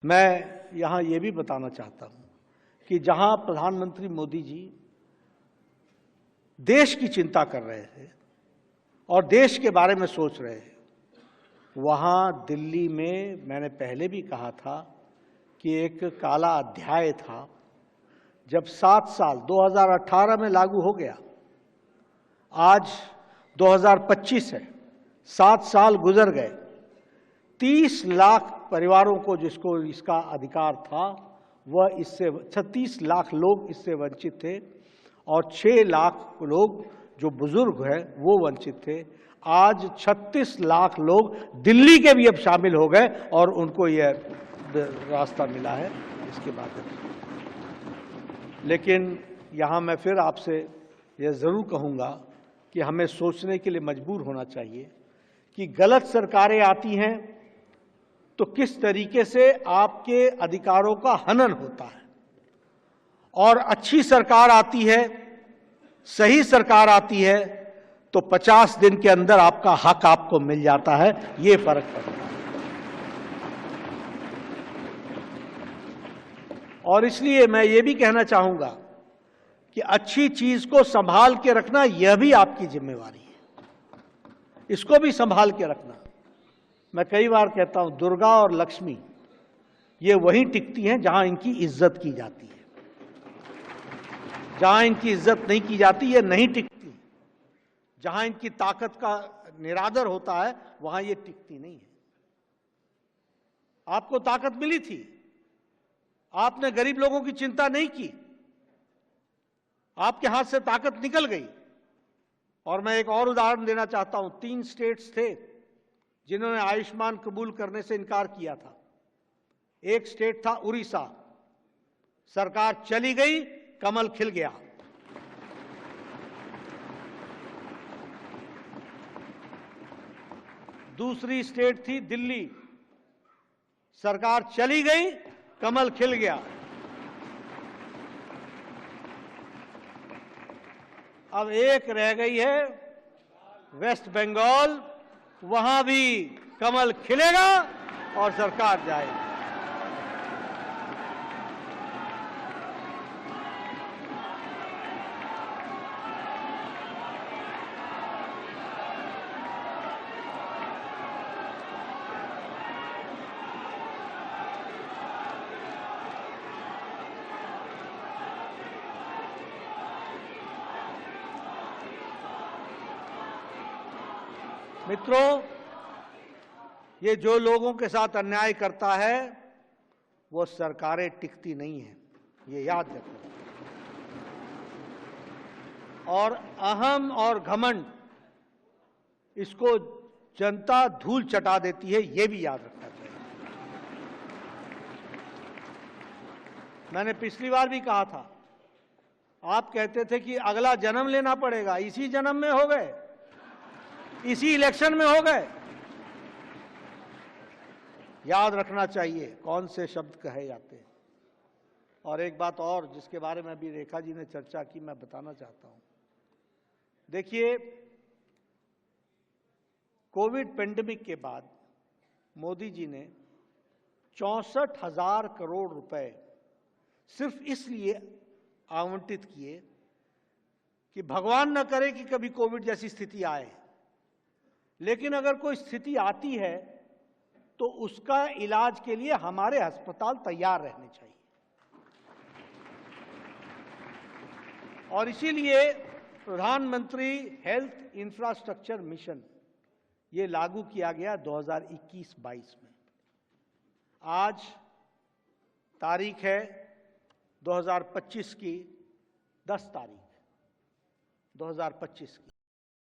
मैं यहाँ ये भी बताना चाहता हूँ कि जहाँ प्रधानमंत्री मोदी जी देश की चिंता कर रहे थे और देश के बारे में सोच रहे थे, वहाँ दिल्ली में मैंने पहले भी कहा था कि एक काला अध्याय था। जब 7 साल 2018 में लागू हो गया, आज 2025 है, 7 साल गुजर गए। 30 लाख परिवारों को जिसको इसका अधिकार था, वह इससे 36 लाख लोग इससे वंचित थे और 6 लाख लोग जो बुजुर्ग हैं वो वंचित थे। आज 36 लाख लोग दिल्ली के भी अब शामिल हो गए और उनको यह रास्ता मिला है इसके बाद। लेकिन यहाँ मैं फिर आपसे यह ज़रूर कहूँगा कि हमें सोचने के लिए मजबूर होना चाहिए कि गलत सरकारें आती हैं तो किस तरीके से आपके अधिकारों का हनन होता है, और अच्छी सरकार आती है, सही सरकार आती है तो 50 दिन के अंदर आपका हक आपको मिल जाता है। ये फर्क पड़ता है। और इसलिए मैं ये भी कहना चाहूंगा कि अच्छी चीज को संभाल के रखना यह भी आपकी जिम्मेवारी है, इसको भी संभाल के रखना। मैं कई बार कहता हूं, दुर्गा और लक्ष्मी ये वहीं टिकती हैं जहां इनकी इज्जत की जाती है। जहां इनकी इज्जत नहीं की जाती, ये नहीं टिकती। जहां इनकी ताकत का निरादर होता है, वहां ये टिकती नहीं है। आपको ताकत मिली थी, आपने गरीब लोगों की चिंता नहीं की, आपके हाथ से ताकत निकल गई। और मैं एक और उदाहरण देना चाहता हूं। 3 स्टेट्स थे जिन्होंने आयुष्मान कबूल करने से इनकार किया था। एक स्टेट था उड़ीसा, सरकार चली गई, कमल खिल गया। दूसरी स्टेट थी दिल्ली, सरकार चली गई, कमल खिल गया। अब एक रह गई है वेस्ट बंगाल, वहां भी कमल खिलेगा और सरकार जाएगी। मित्रों, ये जो लोगों के साथ अन्याय करता है वो सरकारें टिकती नहीं हैं, ये याद रखो। और अहम और घमंड, इसको जनता धूल चटा देती है, ये भी याद रखना चाहिए। मैंने पिछली बार भी कहा था, आप कहते थे कि अगला जन्म लेना पड़ेगा, इसी जन्म में हो गए, इसी इलेक्शन में हो गए। याद रखना चाहिए कौन से शब्द कहे जाते हैं। और एक बात और जिसके बारे में अभी रेखा जी ने चर्चा की, मैं बताना चाहता हूं। देखिए, कोविड पेंडेमिक के बाद मोदी जी ने 64,000 करोड़ रुपए सिर्फ इसलिए आवंटित किए कि भगवान न करे कि कभी कोविड जैसी स्थिति आए, लेकिन अगर कोई स्थिति आती है तो उसका इलाज के लिए हमारे अस्पताल तैयार रहने चाहिए। और इसीलिए प्रधानमंत्री हेल्थ इंफ्रास्ट्रक्चर मिशन ये लागू किया गया 2021-22 में। आज तारीख है 2025 की, 10 तारीख 2025 की।